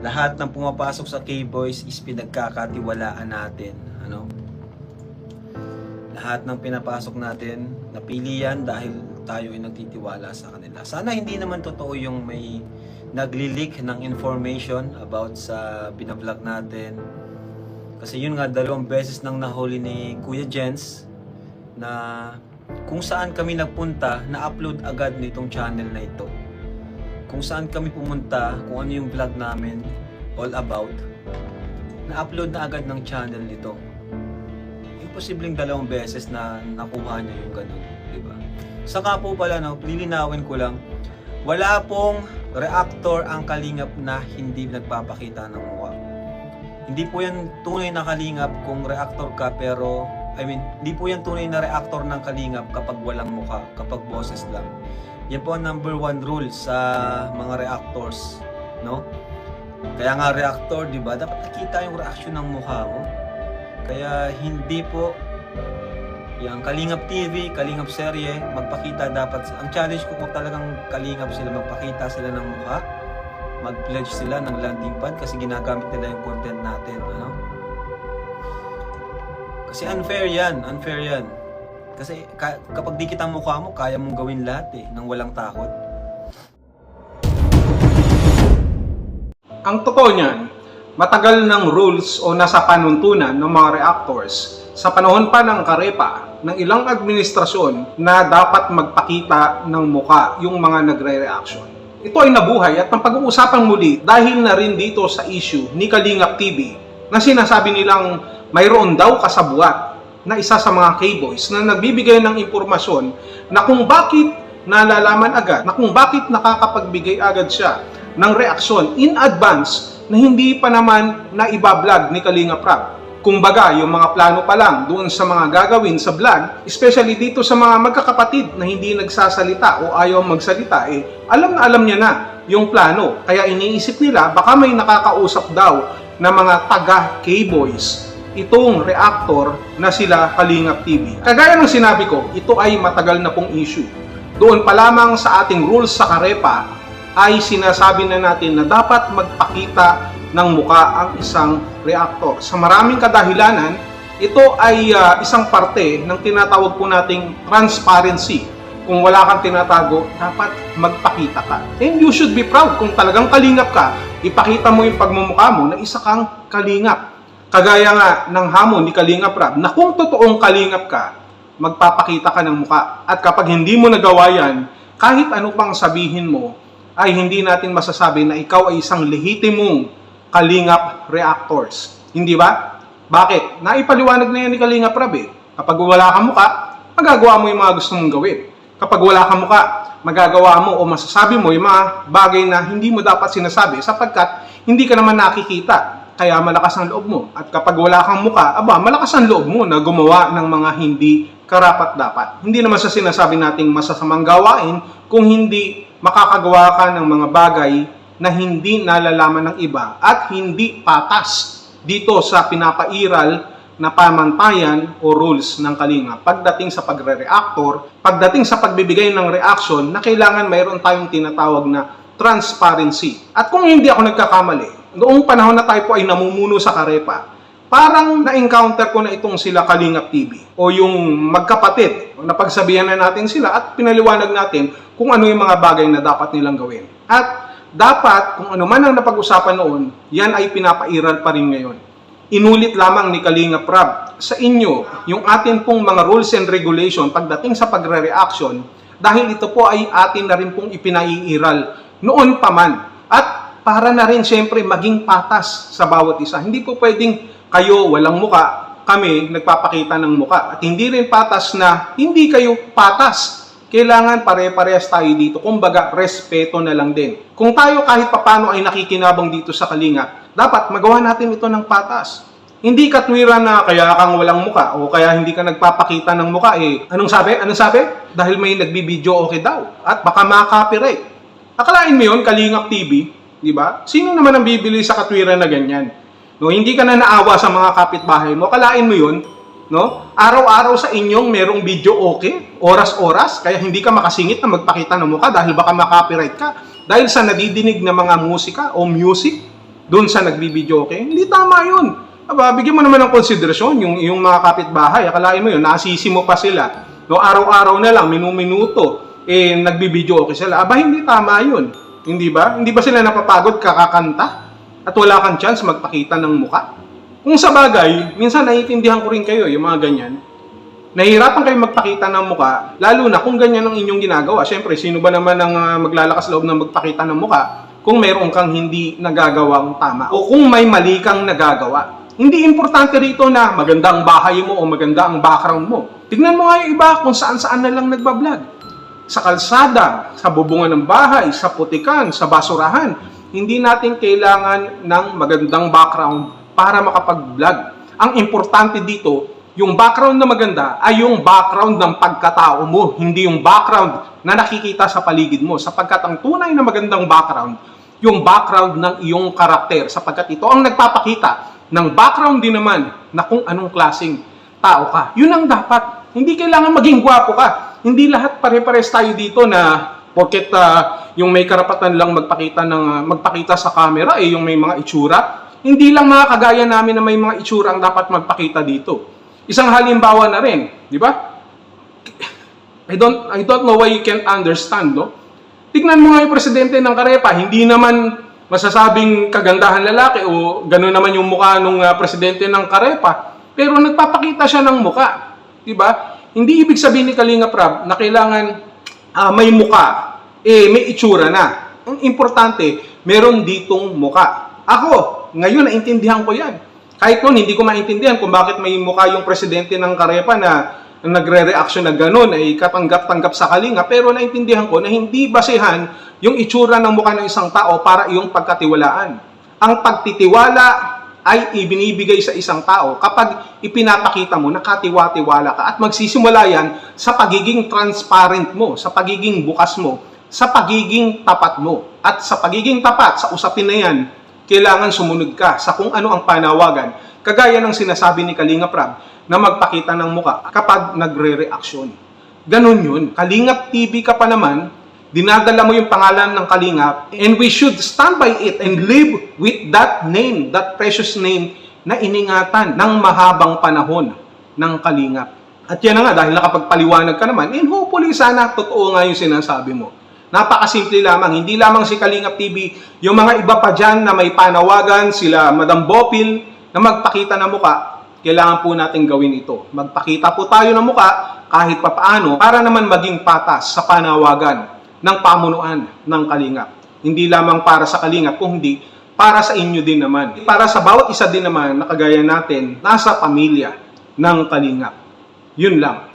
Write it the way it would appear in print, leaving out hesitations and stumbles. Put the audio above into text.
lahat ng pumapasok sa K-Boys is pinagkakatiwalaan natin, ano? Lahat ng pinapasok natin, napili yan dahil tayo ay nagtitiwala sa kanila. Sana hindi naman totoo yung may nagli-leak ng information about sa binablog natin. Kasi yun nga, 2 beses nang nahuli ni Kuya Jens na kung saan kami nagpunta, na-upload agad nitong channel na ito. Kung saan kami pumunta, kung ano yung vlog namin all about, na-upload na agad ng channel nito. Imposibleng 2 beses na nakuha niya yung ganun, di ba? Saka po pala, no, lilinawin ko lang, wala pong reactor ang kalingap na hindi nagpapakita ng mukha. Hindi po yan tunay na kalingap kung reactor ka, pero hindi po yan tunay na reactor ng kalingap kapag walang mukha, kapag boses lang. Yan po ang number 1 rule sa mga reactors, no? Kaya nga reactor, di ba? Dapat nakita yung reaction ng mukha mo. Kaya hindi po yung Kalingap TV, Kalingap serye, magpakita dapat. Ang challenge ko kung talagang Kalingap sila, magpakita sila ng mukha, mag-pledge sila ng landing pad kasi ginagamit nila yung content natin, ano? Kasi unfair yan. Kasi kapag di kita mukha mo, kaya mong gawin lahat nang walang takot. Ang totoo niyan, matagal ng rules o nasa panuntunan ng mga reactors sa panahon pa ng Karepa ng ilang administrasyon na dapat magpakita ng muka yung mga nagre-reaction. Ito ay nabuhay at ang pag-uusapang muli dahil na rin dito sa issue ni Kalingap TV na sinasabi nilang mayroon daw kasabuat na isa sa mga K-Boys na nagbibigay ng impormasyon na kung bakit nalalaman agad, na kung bakit nakakapagbigay agad siya ng reaksyon in advance na hindi pa naman na ibablog ni Kalingap Rab. Kumbaga, yung mga plano pa lang doon sa mga gagawin sa vlog, especially dito sa mga magkakapatid na hindi nagsasalita o ayaw magsalita, alam niya na yung plano. Kaya iniisip nila, baka may nakakausap daw na mga taga K-Boys itong reactor na sila Kalingap TV. Kagaya ng sinabi ko, ito ay matagal na pong issue. Doon pa lamang sa ating rules sa Karepa ay sinasabi na natin na dapat magpakita ng muka ang isang reactor. Sa maraming kadahilanan, ito ay isang parte ng tinatawag po nating transparency. Kung wala kang tinatago, dapat magpakita ka. And you should be proud kung talagang kalingap ka, ipakita mo yung pagmumukha mo na isa kang kalingap. Kagaya nga ng hamon ni Kalingap Rab na kung totoong kalingap ka, magpapakita ka ng muka. At kapag hindi mo nagawa yan, kahit ano pang sabihin mo, ay hindi natin masasabi na ikaw ay isang lehitimong Kalingap reactors. Hindi ba? Bakit? Naipaliwanag na yan ni Kalingap Rab Kapag wala kang muka, magagawa mo yung mga gusto mong gawin. Kapag wala kang muka, magagawa mo o masasabi mo yung mga bagay na hindi mo dapat sinasabi sapagkat hindi ka naman nakikita. Kaya malakas ang loob mo. At kapag wala kang muka, malakas ang loob mo na gumawa ng mga hindi karapat-dapat. Hindi naman sa sinasabi nating masasamang gawain kung hindi makakagawa ka ng mga bagay na hindi nalalaman ng iba at hindi patas dito sa pinapairal na pamantayan o rules ng Kalinga. Pagdating sa pagre-reactor, pagdating sa pagbibigay ng reaction na kailangan mayroon tayong tinatawag na transparency. At kung hindi ako nagkakamali, noong panahon na tayo po ay namumuno sa Karepa, parang na-encounter ko na itong sila Kalingap TV o yung magkapatid. Napagsabihan na natin sila at pinaliwanag natin kung ano yung mga bagay na dapat nilang gawin. At dapat, kung ano man ang napag-usapan noon, yan ay pinapairal pa rin ngayon. Inulit lamang ni Kalingap Rab sa inyo yung atin pong mga rules and regulation pagdating sa pagre-reaction dahil ito po ay atin na rin pong ipinaiiral noon pa man. At para na rin siyempre maging patas sa bawat isa. Hindi po pwedeng kayo walang muka, kami nagpapakita ng muka. At hindi rin patas na hindi kayo patas. Kailangan pare-parehas tayo dito. Kumbaga, respeto na lang din. Kung tayo kahit papano ay nakikinabang dito sa Kalinga, dapat magawa natin ito ng patas. Hindi katwiran na kaya kang walang muka o kaya hindi ka nagpapakita ng muka. Anong sabi? Dahil may nagbibideo okay daw. At baka ma-copyright. Akalain mo yun, Kalingap TV, di ba? Sino naman ang bibili sa katwiran na ganyan? No, hindi ka na naawa sa mga kapitbahay mo. Akalain mo yun, no? Araw-araw sa inyong merong video okay, oras-oras, kaya hindi ka makasingit na magpakita ng mukha dahil baka ma-copyright ka. Dahil sa nadidinig na mga musika o music, doon sa nagbibideo, okay? Hindi tama yun. Aba, bigyan mo naman ng konsiderasyon yung mga kapitbahay. Akalain mo yun, nasisi mo pa sila. No, araw-araw na lang, minuto, nagbibideo okay sila. Aba, hindi tama yun. Hindi ba? Hindi ba sila napapagod kakakanta? At wala kang chance magpakita ng muka? Kung sa bagay, minsan naiintindihan ko rin kayo, yung mga ganyan. Nahihirapan kayo magpakita ng muka, lalo na kung ganyan ang inyong ginagawa. Siyempre, sino ba naman ang maglalakas loob na magpakita ng muka kung mayroon kang hindi nagagawang tama o kung may mali kang nagagawa? Hindi importante rito na maganda ang bahay mo o maganda ang background mo. Tignan mo nga yung iba kung saan-saan na lang nagbablog. Sa kalsada, sa bubungan ng bahay, sa putikan, sa basurahan. Hindi natin kailangan ng magandang background para makapag-vlog. Ang importante dito, yung background na maganda ay yung background ng pagkatao mo, hindi yung background na nakikita sa paligid mo. Sapagkat ang tunay na magandang background, yung background ng iyong karakter. Sapagkat ito ang nagpapakita ng background din naman na kung anong klaseng tao ka. Yun ang dapat. Hindi kailangan maging gwapo ka. Hindi lahat pare-pares tayo dito na porket yung may karapatan lang magpakita sa camera yung may mga itsura. Hindi lang mga kagaya namin na may mga itsura ang dapat magpakita dito. Isang halimbawa na rin, di ba? I don't know why you can't understand, no? Tignan mo nga yung presidente ng Karepa, hindi naman masasabing kagandahan lalaki o gano'n naman yung mukha ng presidente ng Karepa, pero nagpapakita siya ng mukha, di ba? Hindi ibig sabihin ni Kalinga Prab na kailangan may mukha, may itsura na. Ang importante, meron ditong mukha. Ako, ngayon naintindihan ko yan. Kahit noon, hindi ko maintindihan kung bakit may mukha yung presidente ng Karepa na nagre-reaction na gano'n ay katanggap-tanggap sa Kalinga, pero naintindihan ko na hindi basehan yung itsura ng mukha ng isang tao para iyong pagkatiwalaan. Ang pagtitiwala ay ibinibigay sa isang tao kapag ipinapakita mo na katiwa-tiwala ka at magsisimula yan sa pagiging transparent mo, sa pagiging bukas mo, sa pagiging tapat mo. At sa pagiging tapat sa usapin na yan, kailangan sumunod ka sa kung ano ang panawagan. Kagaya ng sinasabi ni Kalinga Prab na magpakita ng muka kapag nagre-reaksyon. Ganun yun. Kalingap TV ka pa naman, dinadala mo yung pangalan ng Kalingap, and we should stand by it and live with that name, that precious name na iningatan ng mahabang panahon ng Kalingap. At yan na nga, dahil nakapagpaliwanag ka naman, and hopefully sana totoo nga yung sinasabi mo. Napakasimple lamang, hindi lamang si Kalingap TV, yung mga iba pa dyan na may panawagan, sila Madam Bopil, na magpakita ng muka, kailangan po natin gawin ito. Magpakita po tayo ng muka kahit papaano para naman maging patas sa panawagan ng pamunuan ng Kalingap. Hindi lamang para sa Kalingap, kung hindi para sa inyo din naman. Para sa bawat isa din naman na kagaya natin, nasa pamilya ng Kalingap. Yun lang.